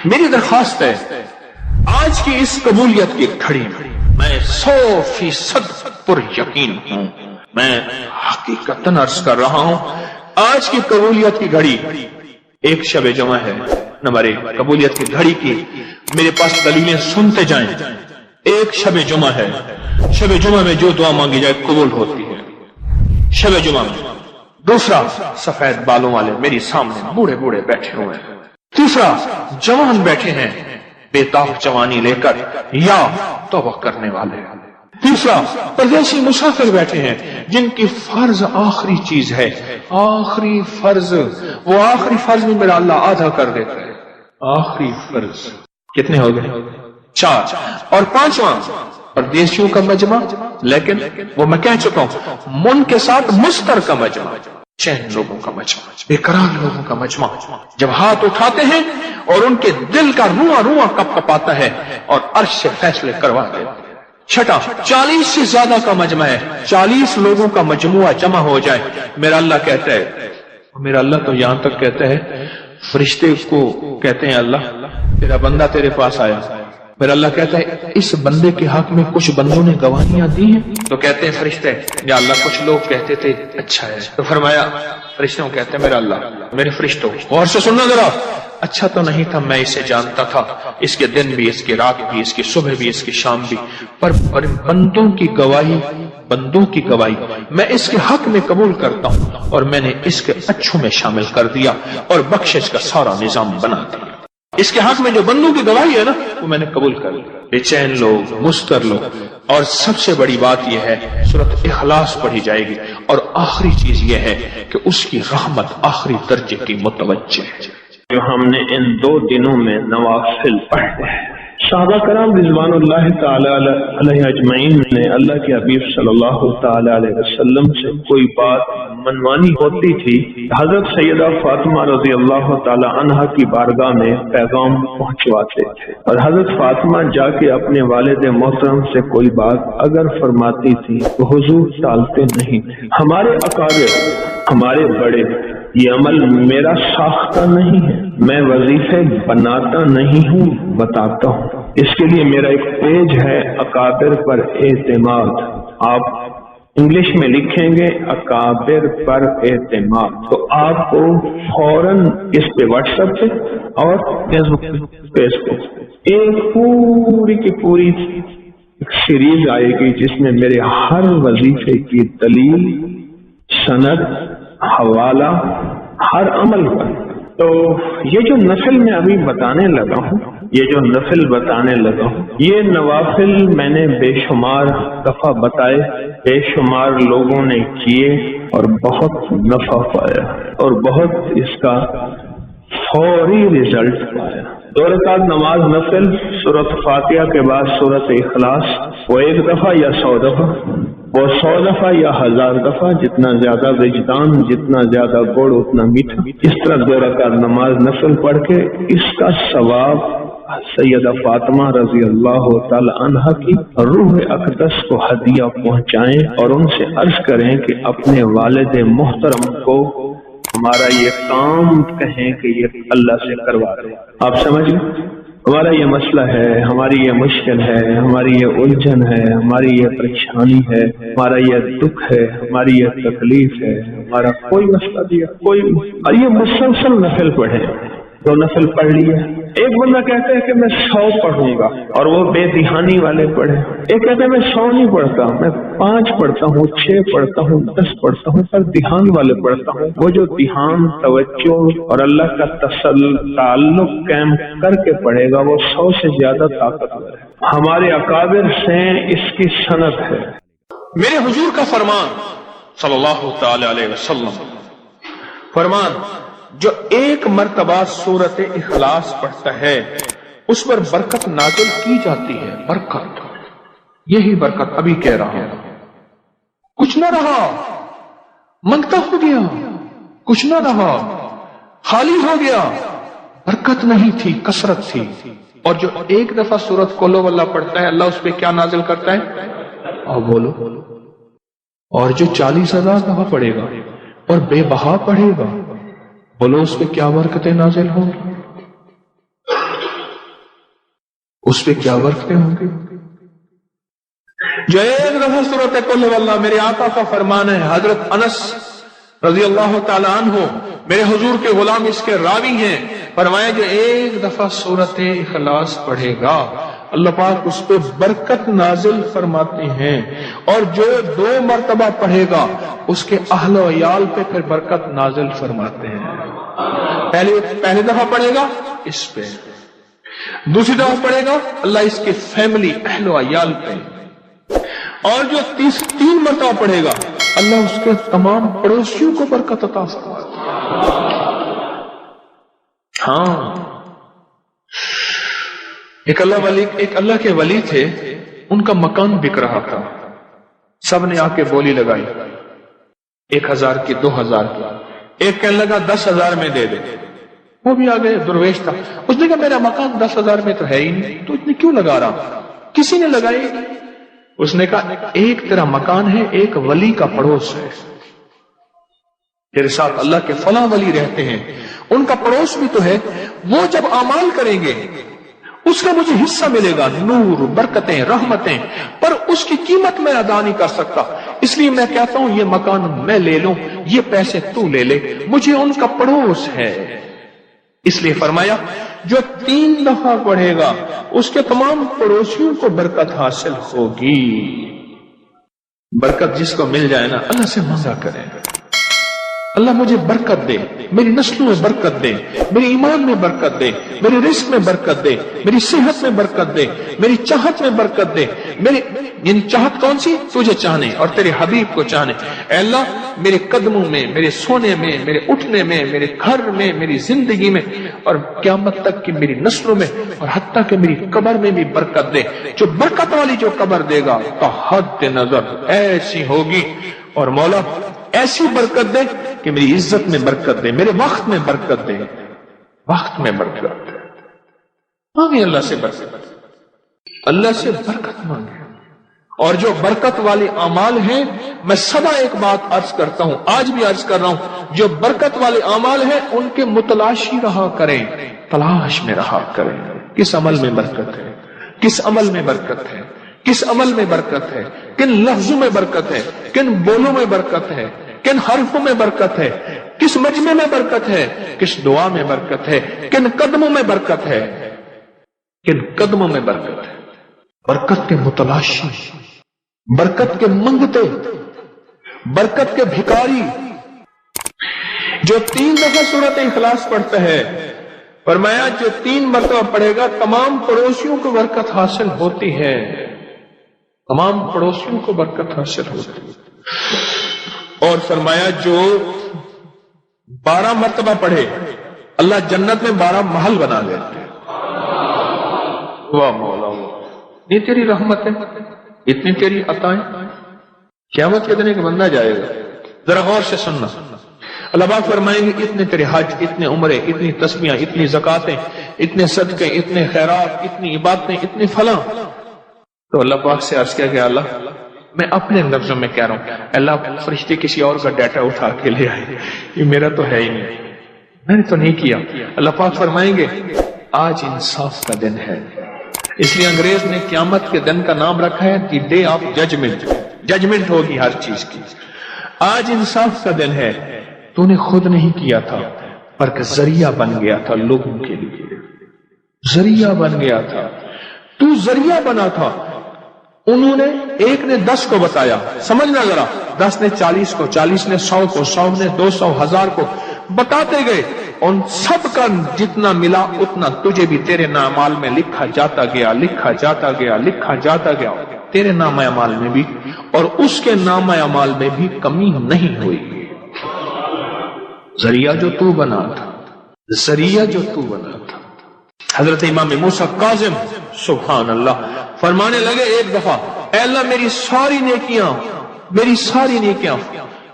میری درخواست ہے آج کی اس قبولیت کی گھڑی میں 100% پر یقین ہوں، میں حقیقتاً عرض کر رہا ہوں، آج کی قبولیت کی گھڑی ایک شب جمعہ ہے نمبر 1 قبولیت کی گھڑی کی میرے پاس دلیلیں سنتے جائیں۔ ایک شب جمعہ ہے، شب جمعہ میں جو دعا مانگی جائے قبول ہوتی ہے شب جمعہ میں۔ دوسرا، سفید بالوں والے میری سامنے بوڑھے بوڑھے بیٹھے ہوئے ہیں۔ تیسرا، جوان بیٹھے ہیں بے تاب جوانی لے کر یا توبہ کرنے والے۔ تیسرا، پردیسی مسافر بیٹھے ہیں جن کی فرض آخری چیز ہے، آخری فرض، وہ آخری فرض میں میرا اللہ آدھا کر دیتا ہے۔ آخری فرض کتنے ہو گئے؟ 4۔ اور 5واں، پردیسیوں کا مجمع، لیکن وہ میں کہہ چکا ہوں من کے ساتھ مستر کا مجمع، چین لوگوں کا مجمع، بے قرار لوگوں کا مجمع، جب ہاتھ اٹھاتے ہیں اور ان کے دل کا رواں رواں کپ کپاتا ہے اور عرش سے فیصلے کروا دیتے ہیں۔ چھٹا، 40 سے زیادہ کا مجمع ہے، 40 لوگوں کا مجموعہ جمع ہو جائے، میرا اللہ کہتا ہے، میرا اللہ تو یہاں تک کہتا ہے فرشتے کو کہتے ہیں اللہ تیرا بندہ تیرے پاس آیا، میرا اللہ کہتا ہے اس بندے کے حق میں کچھ بندوں نے گواہیاں دی ہیں، تو کہتے ہیں فرشتے یا اللہ کچھ لوگ کہتے تھے اچھا ہے، تو فرمایا فرشتوں کہتے ہیں میرا اللہ میرے فرشتوں غور سے سننا ذرا، اچھا تو نہیں تھا، میں اسے جانتا تھا، اس کے دن بھی، اس کی رات بھی، اس کی صبح بھی، اس کی شام بھی، پر بندوں کی گواہی، بندوں کی گواہی میں اس کے حق میں قبول کرتا ہوں اور میں نے اس کے اچھوں میں شامل کر دیا اور بخشش کا سارا نظام بنا دیا۔ اس کے حق میں جو بندوں کی گواہی ہے نا وہ میں نے قبول کر لیا۔ بے چین لوگ، مستر لوگ، اور سب سے بڑی بات یہ ہے سورۃ اخلاص پڑھی جائے گی، اور آخری چیز یہ ہے کہ اس کی رحمت آخری درجے کی متوجہ ہے۔ جو ہم نے ان 2 دنوں میں نوافل پڑھے ہیں، صحابہ کرام رضوان اللہ تعالی علیہ اجمعین نے اللہ کے حبیب صلی اللہ تعالی علیہ وسلم سے کوئی بات منوانی ہوتی تھی، حضرت سیدہ فاطمہ رضی اللہ تعالی عنہا کی بارگاہ میں پیغام پہنچواتے تھے، اور حضرت فاطمہ جا کے اپنے والد محترم سے کوئی بات اگر فرماتی تھی تو حضور ٹالتے نہیں تھے۔ ہمارے اکابر، ہمارے بڑے، یہ عمل میرا ساختہ نہیں ہے، میں وظیفے بناتا نہیں ہوں، بتاتا ہوں۔ اس کے لیے میرا ایک پیج ہے اکابر پر اعتماد، آپ انگلش میں لکھیں گے اکابر پر اعتماد، تو آپ کو فوراً اس پہ واٹس ایپ پہ اور فیس بک ایک پوری کی پوری ایک سیریز آئے گی جس میں میرے ہر وظیفے کی دلیل، سند، حوالہ، ہر عمل پر۔ تو یہ جو نفل میں ابھی بتانے لگا ہوں، یہ جو نفل بتانے لگا ہوں، یہ نوافل میں نے بے شمار دفعہ بتائے، بے شمار لوگوں نے کیے اور بہت نفع پایا اور بہت اس کا فوری رزلٹ پایا۔ 2 رکعت نماز نفل، سورۃ فاتحہ کے بعد سورۃ اخلاص، وہ 1 دفعہ یا 100 دفعہ، وہ 100 دفعہ یا 1000 دفعہ، جتنا زیادہ وجدان، جتنا زیادہ گڑ اتنا میٹھا۔ اس طرح 2 رکعت نماز نفل پڑھ کے اس کا ثواب سیدہ فاطمہ رضی اللہ تعالی عنہا کی روح اقدس کو ہدیہ پہنچائیں اور ان سے عرض کریں کہ اپنے والد محترم کو ہمارا یہ کام کہیں کہ یہ اللہ سے کروا دیں۔ آپ سمجھ لیں، ہمارا یہ مسئلہ ہے، ہماری یہ مشکل ہے، ہماری یہ الجھن ہے، ہماری یہ پریشانی ہے، ہمارا یہ دکھ ہے، ہماری یہ تکلیف ہے، ہمارا کوئی مسئلہ دیا کوئی، اور یہ مسلسل نفل پڑھے، 2 نفل پڑھ لیے۔ ایک بندہ کہتا ہے کہ میں 100 پڑھوں گا اور وہ بے دھیانی والے پڑھے، ایک کہتا ہے میں 100 نہیں پڑھتا، میں 5 پڑھتا ہوں، 6 پڑھتا ہوں، 10 پڑھتا ہوں، پر دھیان والے پڑھتا ہوں۔ وہ جو دھیان، توجہ اور اللہ کا تعلق قائم کر کے پڑھے گا وہ 100 سے زیادہ طاقتور ہے۔ ہمارے اکابر سے اس کی سند ہے۔ میرے حضور کا فرمان صلی اللہ تعالی علیہ وسلم، فرمان جو 1 مرتبہ سورۃ اخلاص پڑھتا ہے اس پر برکت نازل کی جاتی ہے۔ برکت، یہی برکت ابھی کہہ رہا ہوں، کچھ نہ رہا، منگتا ہو گیا، کچھ نہ رہا، خالی ہو گیا، برکت نہیں تھی، کثرت تھی۔ اور جو 1 دفعہ سورۃ قل ہو اللہ پڑھتا ہے اللہ اس پہ کیا نازل کرتا ہے؟ اور بولو، اور جو 40,000 دفعہ پڑھے گا اور بے بہا پڑھے گا، بولو اس پہ کیا برکتیں نازل ہوں گی؟ اس پہ کیا برکتیں ہوں گی؟ جو ایک دفعہ سورۃ قل واللہ، میرے آقا کا فرمان ہے، حضرت انس رضی اللہ تعالی عنہ میرے حضور کے غلام اس کے راوی ہیں، فرمایا جو ایک دفعہ سورۃ اخلاص پڑھے گا اللہ پاک اس پہ برکت نازل فرماتے ہیں، اور جو 2 مرتبہ پڑھے گا اس کے اہل و عیال پہ پھر برکت نازل فرماتے ہیں۔ پہلی دفعہ پڑھے گا اس پہ، دوسری دفعہ پڑھے گا اللہ اس کی فیملی اہل و عیال پہ، اور جو 3 مرتبہ پڑھے گا اللہ اس کے تمام پڑوسیوں کو برکت عطا فرماتا ہے۔ ہاں، ایک اللہ کے ولی تھے، ان کا مکان بک رہا تھا، سب نے آ کے بولی لگائی، 1000 کی، 2000 کی، ایک کہنے لگا 10,000 میں دے دے، وہ بھی آگے درویش تھا، اس نے کہا میرا مکان 10,000 میں تو ہے ہی نہیں، تو اتنی کیوں لگا رہا؟ کسی نے لگائی، اس نے کہا ایک تیرا مکان ہے، ایک ولی کا پڑوس ہے، تیرے ساتھ اللہ کے فلاں ولی رہتے ہیں، ان کا پڑوس بھی تو ہے، وہ جب اعمال کریں گے اس کا مجھے حصہ ملے گا، نور، برکتیں، رحمتیں، پر اس کی قیمت میں ادا نہیں کر سکتا، اس لیے میں کہتا ہوں یہ مکان میں لے لوں، یہ پیسے تو لے لے، مجھے ان کا پڑوس ہے۔ اس لیے فرمایا جو 3 دفعہ پڑھے گا اس کے تمام پڑوسیوں کو برکت حاصل ہوگی۔ برکت جس کو مل جائے نا، اللہ سے مانگا کرے، اللہ مجھے برکت دے، میری نسلوں میں برکت دے، میرے ایمان میں برکت دے، میرے رزق میں برکت دے، میری صحت میں برکت دے، میری چاہت میں برکت دے، یعنی چاہت کون سی؟ تجھے چاہنے اور تیرے حبیب کو چاہنے۔ اے اللہ میرے قدموں میں، میرے سونے میں، میرے اٹھنے میں، میرے گھر میں، میری زندگی میں، اور قیامت تک کی میری نسلوں میں، اور حتیٰ کہ میری قبر میں بھی برکت دے۔ جو برکت والی جو قبر دے گا تو حد نظر ایسی ہوگی، اور مولا ایسی برکت دے کہ میری عزت میں برکت دے، میرے وقت میں برکت دے، وقت میں برکت دے۔ مانگے اللہ سے برکت، اللہ سے برکت مانگے۔ اور جو برکت والے اعمال ہیں، میں سدا ایک بات عرض کرتا ہوں، آج بھی عرض کر رہا ہوں، جو برکت والے اعمال ہیں ان کے متلاشی رہا کریں، تلاش میں رہا کریں، کس عمل میں برکت ہے، کس عمل میں برکت ہے، کس عمل میں برکت ہے، کن لفظوں میں برکت ہے، کن بولوں میں برکت ہے، کن حرفوں میں برکت ہے، کس مجمع میں برکت ہے، کس دعا میں برکت ہے، کن قدموں میں برکت ہے، کن قدموں میں برکت ہے۔ برکت کے متلاشی، برکت کے منگتے، برکت کے بھکاری۔ جو 3 دفعہ سورۃ اخلاص پڑھتا ہے، فرمایا جو 3 مرتبہ پڑھے گا تمام پڑوسیوں کو برکت حاصل ہوتی ہے، تمام پڑوسیوں کو برکت حاصل ہوتی ہے۔ اور فرمایا جو 12 مرتبہ پڑھے اللہ جنت میں 12 محل بنا دیتے ہیں۔ واہ مولا، یہ تیری رحمت ہے، اتنی تیری عطائیں، قیامت کے دن ایک بندہ جائے گا، ذرا غور سے سننا، اللہ پاک فرمائیں گے اتنے تیرے حج، اتنے عمرے، اتنی تسبیحیں، اتنی زکاتیں، اتنے صدقے، اتنے خیرات، اتنی عبادتیں، اتنی فلاں۔ تو اللہ پاک سے عرض کیا کہ اللہ میں اپنے لفظوں میں کہہ رہا ہوں، اللہ فرشتے کسی اور کا ڈیٹا اٹھا کے لے آئے، یہ میرا تو ہے ہی نہیں، میں نے تو نہیں کیا۔ اللہ پاک فرمائیں گے آج انصاف کا دن ہے، اس لیے انگریز نے قیامت کے دن کا نام رکھا ہے the day of judgement, judgement ہوگی ہر چیز کی۔ آج انصاف کا دن ہے، تو نے خود نہیں کیا تھا بلکہ ذریعہ بن گیا تھا لوگوں کے لیے، ذریعہ بن گیا تھا، تو ذریعہ بنا تھا۔ انہوں نے، ایک نے 10 کو بتایا، سمجھنا ذرا، 10 نے 40 کو، 40 نے 100 کو، 100 نے 200، 1000 کو بتاتے گئے، ان سب کا جتنا ملا اتنا تجھے بھی تیرے نام اعمال میں لکھا جاتا گیا، لکھا جاتا گیا، لکھا جاتا گیا، تیرے نام اعمال میں بھی اور اس کے نام اعمال میں بھی کمی نہیں ہوئی۔ ذریعہ جو تو بنا تھا، ذریعہ جو تو بنا تھا۔ حضرت امام موسیٰ کاظم سبحان اللہ فرمانے لگے ایک دفعہ، اے اللہ میری ساری نیکیاں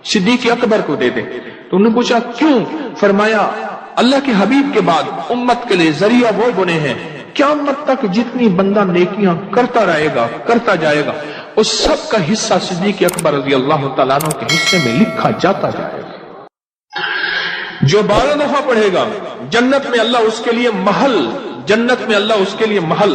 صدیق اکبر کو دے دے۔ تو انہوں نے پوچھا کیوں؟ فرمایا اللہ کے حبیب کے بعد امت کے لیے ذریعہ وہ بنے ہیں، قیامت تک جتنی بندہ نیکیاں کرتا رہے گا، کرتا جائے گا، اس سب کا حصہ صدیق اکبر رضی اللہ تعالیٰ عنہ کے حصے میں لکھا جاتا جائے گا۔ جو 12 دفعہ پڑھے گا جنت میں اللہ اس کے لیے محل، جنت میں اللہ اس کے لیے محل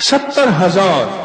70,000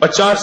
50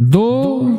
2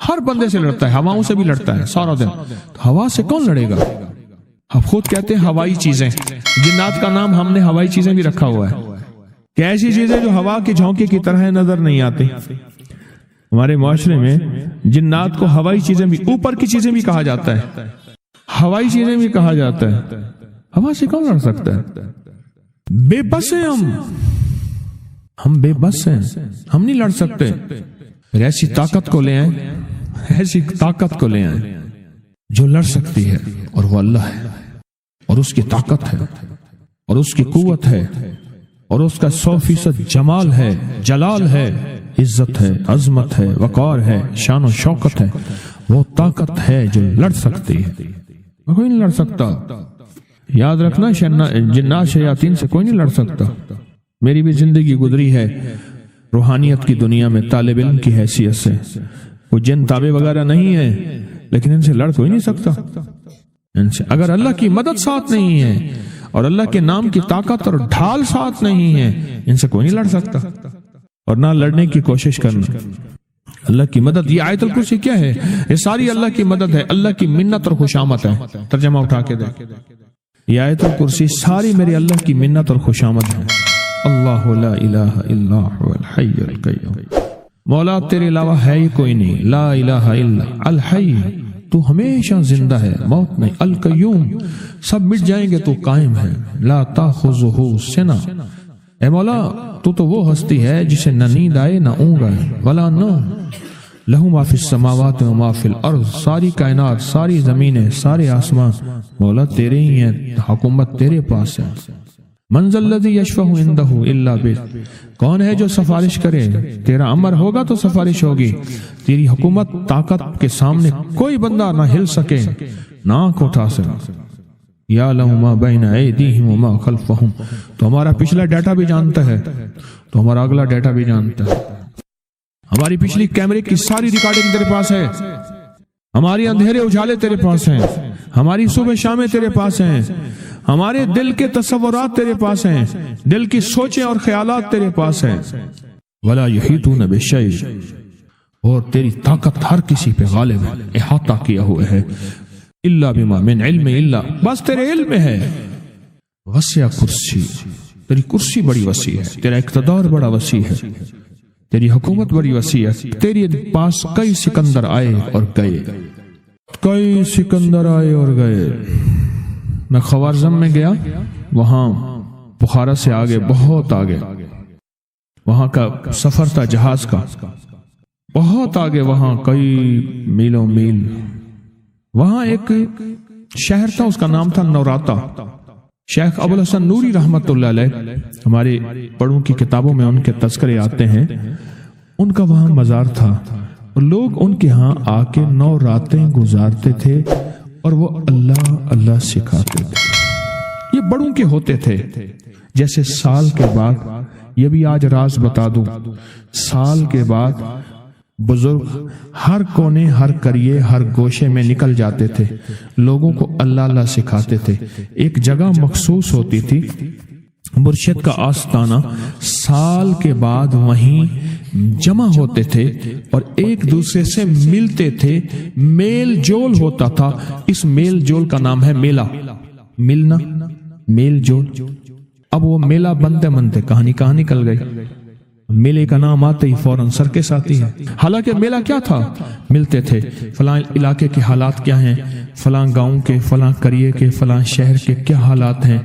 ہر بندے سے لڑتا ہے، ہواؤں سے بھی لڑتا ہے سارا دن. تو ہوا سے کون لڑے گا؟ ہم خود کہتے ہیں ہوایی چیزیں. جنات کا نام ہم نے ہوائی چیزیں بھی رکھا ہوا ہے کہ ایسی چیزیں جو ہوا کے جھونکے کی طرح نظر نہیں آتی. ہمارے معاشرے میں جنات کو ہوائی چیزیں بھی، اوپر کی چیزیں بھی کہا جاتا ہے، ہوائی چیزیں بھی کہا جاتا ہے. ہوا سے کون لڑ سکتا ہے؟ بے بس ہیں ہم بے بس ہیں، ہم نہیں لڑ سکتے. پھر ایسی طاقت کو لے آئیں، ایسی طاقت کو لے آئیں جو لڑ سکتی ہے، اور وہ اللہ ہے، اور اس کی طاقت ہے، اور اس کی قوت ہے، اور اس کا 100% جمال ہے، جلال ہے، عزت ہے، عظمت ہے، وقار ہے، شان و شوکت ہے. وہ طاقت ہے جو لڑ سکتی ہے، کوئی نہیں لڑ سکتا. یاد رکھنا، جنات شیاطین سے کوئی نہیں لڑ سکتا. میری بھی زندگی گزری ہے روحانیت کی دنیا میں طالب علم کی حیثیت سے. وہ جن تابع وغیرہ نہیں ہے، لیکن ان سے لڑ کوئی نہیں سکتا. ان سے اگر اللہ کی مدد ساتھ نہیں ہے اور اللہ کے نام کی طاقت اور ڈھال ساتھ نہیں ہے، ان سے کوئی نہیں لڑ سکتا. اور نہ لڑنے کی کوشش کرنا. اللہ کی مدد، یہ آیت الکرسی کیا ہے؟ یہ ساری اللہ کی مدد ہے، اللہ کی منت اور خوشامد ہے. ترجمہ اٹھا کے دیکھ، یہ آیت الکرسی ساری میری اللہ کی منت اور خوشامد ہے. اللہ لا الہ الا هو الحی القیوم. مولا تیرے علاوہ ہے ہی کوئی نہیں. لا الہ الا الحی، تو ہمیشہ زندہ ہے، موت نہیں. القیوم، سب مٹ جائیں گے تو قائم ہے. لا تاخذہ سنہ، اے مولا تو وہ ہستی ہے جسے نہ نیند آئے نہ اونگ آئے. ولا نوم، لہو ما فی السماوات و ما فی الارض، ساری کائنات، ساری زمینیں، سارے آسمان مولا تیرے ہی ہیں، حکومت تیرے پاس ہے. من ذا الذی یشفع عندہ الا بإذنہ، کون ہے جو سفارش کرے؟ تیرا امر ہوگا تو سفارش ہوگی. تیری حکومت طاقت کے سامنے کوئی بندہ نہ ہل سکے، نہ آنکھ اٹھا سکے. یعلم ما بین ایدیہم وما خلفہم، تو ہمارا پچھلا ڈیٹا بھی جانتا ہے، تو ہمارا اگلا ڈیٹا بھی جانتا ہے. ہماری پچھلی کیمرے کی ساری ریکارڈنگ تیرے پاس ہے. ہماری اندھیرے اجالے تیرے پاس ہیں، ہماری صبح شامیں تیرے پاس ہیں، ہمارے دل کے تصورات تیرے پاس ہیں، دل کی سوچیں اور خیالات تیرے پاس ہیں. ولا یحیطون بشیء، اور تیری طاقت ہر کسی پہ غالب ہے، احاطہ کیا ہوا ہے. الا بما من علم، الا بس تیرے علم میں ہے. وسع کرسی، تیری کرسی بڑی وسیع ہے، تیرا اقتدار بڑا وسیع ہے، تیری حکومت بڑی وسیع ہے. تیرے پاس کئی سکندر آئے اور گئے، کئی سکندر آئے اور گئے. میں خوارزم میں گیا، وہاں بخارا سے آگے، بہت آگے، وہاں کا سفر تھا جہاز کا، بہت آگے، وہاں کئی میلوں میل. وہاں ایک شہر تھا، اس کا نام تھا نوراتا. شیخ ابو الحسن نوری رحمت اللہ علیہ، ہمارے بڑوں کی کتابوں میں ان کے تذکرے آتے ہیں. ان کا وہاں مزار تھا، اور لوگ ان کے ہاں آ کے 9 راتیں گزارتے تھے، اور وہ اللہ اللہ سکھاتے تھے. یہ بڑوں کے ہوتے تھے. جیسے سال کے بعد، یہ بھی آج راز بتا دوں، سال کے بعد بزرگ ہر کونے، ہر کریے، ہر گوشے میں نکل جاتے تھے، لوگوں کو اللہ اللہ سکھاتے تھے. ایک جگہ مخصوص ہوتی تھی، مرشد کا آستانہ. سال کے بعد وہیں جمع ہوتے تھے اور ایک دوسرے سے ملتے تھے، میل جول ہوتا تھا. اس میل جول کا نام ہے میلہ. ملنا، میل جول. اب وہ میلہ بنتے بنتے کہاں نکل گئی. میلے کا نام آتے ہی فوراً سرکس آتی ہے. حالانکہ میلہ کیا تھا؟ ملتے تھے، فلاں علاقے کے حالات کیا ہیں، فلاں گاؤں کے، فلاں قریے کے، فلاں شہر کے کیا حالات ہیں،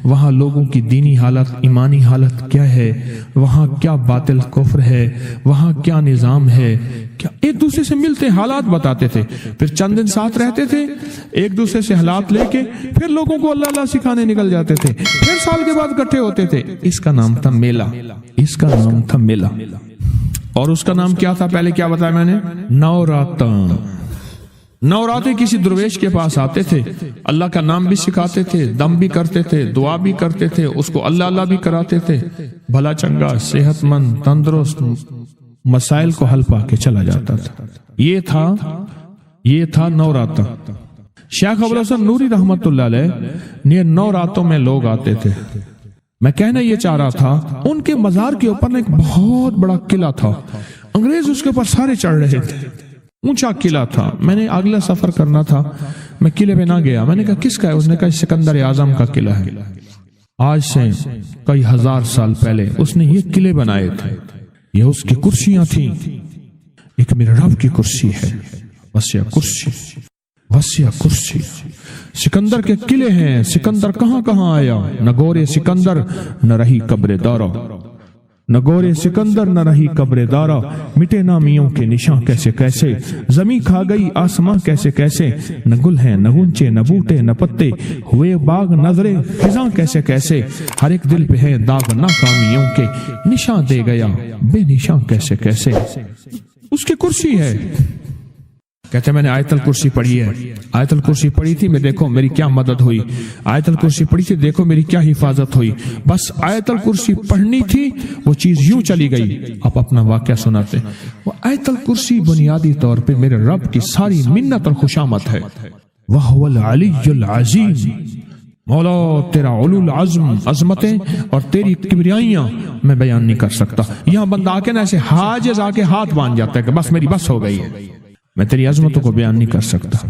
وہاں لوگوں کی دینی حالت، ایمانی حالت کیا ہے، وہاں کیا باطل کفر ہے، وہاں کیا نظام ہے، کیا ایک دوسرے سے ملتے حالات بتاتے تھے. پھر چند دن ساتھ رہتے تھے، ایک دوسرے سے حالات لے کے پھر لوگوں کو اللہ اللہ سکھانے نکل جاتے تھے. پھر سال کے بعد اکٹھے ہوتے تھے. اس کا نام تھا میلہ. اس کا نام تھا میلہ. اور اس کا نام کیا تھا؟ پہلے کیا بتایا میں نے؟ نوراتا. نوراتے کسی درویش کے پاس آتے تھے، اللہ کا نام بھی سکھاتے تھے، دم بھی کرتے تھے، دعا بھی کرتے تھے، اس کو اللہ اللہ بھی کراتے تھے. بھلا چنگا، صحت مند، تندرست، مسائل کو حل پا کے چلا جاتا تھا. یہ تھا نوراتا. شیخ ابو الحسن نوری رحمت اللہ علیہ نے 9 راتوں میں لوگ آتے تھے. میں کہنا یہ چاہ رہا تھا، ان کے مزار کے اوپر ایک بہت بڑا قلعہ تھا. انگریز اس کے اوپر سارے چڑھ رہے تھے. اونچا قلعہ تھا. میں نے اگلا سفر کرنا تھا, میں قلعے پہ نہ گیا. میں نے کہا کس کا ہے؟ اس نے کہا سکندر اعظم کا قلعہ ہے. آج سے کئی ہزار سال پہلے اس نے یہ قلعے بنائے تھے, یہ اس کی کرسیاں تھیں. ایک میرے رب کی کرسی ہے, وسیع کرسی, وسیع کرسی. سکندر کے قلعے ہیں. سکندر کہاں کہاں آیا؟ نہ گورے سکندر نہ رہی قبر دارا, نہ گورے سکندر نہ رہی قبر دارا. مٹے نامیوں کے نشاں کیسے کیسے, زمین کھا گئی آسماں کیسے کیسے. نہ گل ہیں نہ گنچے نہ بوٹے نہ پتے, ہوئے باغ نظرے خزاں کیسے کیسے. ہر ایک دل پہ ہے داغ ناکامیوں کے, نشاں دے گیا بے نشاں کیسے کیسے. اس کی کرسی ہے. کہتے میں نے آیت الکرسی پڑھی ہے. آیت الکرسی پڑھی تھی, میں دیکھو میری کیا مدد ہوئی. آیت الکرسی پڑھی تھی, دیکھو میری کیا حفاظت ہوئی. بس آیت الکرسی پڑھنی تھی, وہ چیز یوں چلی گئی. آپ اپنا واقعہ سناتے. وہ آیت الکرسی بنیادی طور پہ میرے رب کی ساری منت اور خوشامد ہے. وَهُوَ الْعَلِيُّ الْعَظِيمُ. مولا تیرا علو العظم عظمتیں اور تیری کبریائیاں میں بیان نہیں کر سکتا. یہاں بندہ آ کے نا ایسے حاجز آ کے ہاتھ باندھ جاتا ہے کہ بس میری بس ہو گئی ہے, میں تیری عظمتوں کو بیان نہیں کر سکتا.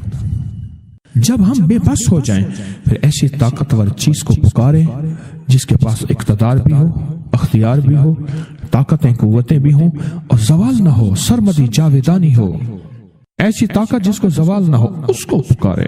جب ہم بے بس ہو جائیں پھر ایسی طاقتور چیز کو پکاریں جس کے پاس اقتدار بھی ہو, اختیار بھی ہو, طاقتیں قوتیں بھی ہوں اور زوال نہ ہو, سرمدی جاویدانی ہو. ایسی طاقت جس کو زوال نہ ہو, اس کو پکاریں.